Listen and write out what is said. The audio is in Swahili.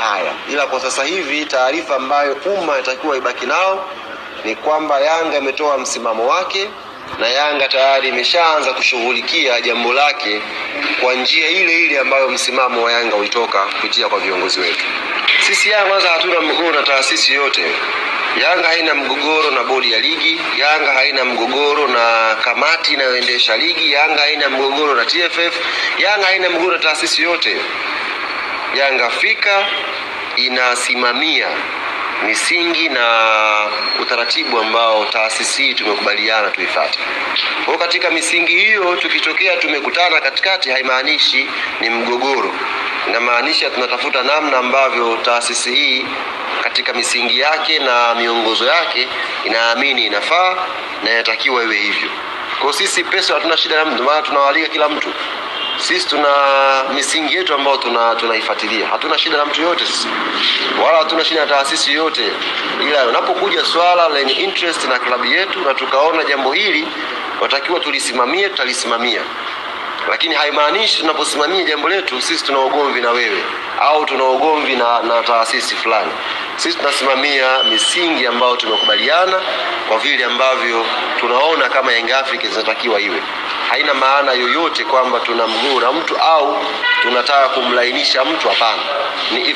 haya, ila kwa sasa hivi taarifa ambayo umma inatakiwa ibaki nao ni kwamba Yanga imetoa msimamo wake na Yanga tayari imeshaanza kushughulikia jambo lake kwa njia ile ile ambayo msimamo wa Yanga ulitoka kupitia kwa viongozi wetu. Sisi Yanga kwanza hatuna mgogoro na taasisi yote. Yanga haina mgogoro na bodi ya ligi, Yanga haina mgogoro na kamati inayoendesha ligi, Yanga haina mgogoro na TFF, Yanga haina mgogoro na taasisi yote. Yanga Afrika inasimamia misingi na utaratibu ambao taasisi hii tumekubaliana tuifuate. Kwa katika misingi hiyo tukitokea tumekutana katikati, haimaanishi ni mgogoro. Inamaanisha tunatafuta namna ambavyo taasisi hii katika misingi yake na miongozo yake inaamini inafaa na inatakiwa iwe hivyo. Kwa sisi pesa hatuna shida na mtu, maana tunawalika kila mtu. Sisi tuna misingi yetu ambayo tunaifuatilia. Hatuna shida na mtu yote sisi. Wala hatuna shida na taasisi yote. Ila unapokuja swala lenye interest na klabu yetu na tukaona jambo hili watakiwa tulisimamie, tutalisimamia. Lakini haimaanishi tunaposimamia jambo letu sisi tuna ugomvi na wewe au tuna ugomvi na taasisi fulani. Sisi tunasimamia misingi ambayo tumekubaliana kwa vile ambavyo tunaona kama Young Africans zinatakiwa iwe. Haina maana yoyote kwamba tuna mgogoro na mtu au tunataka kumlainisha mtu, hapana. Ni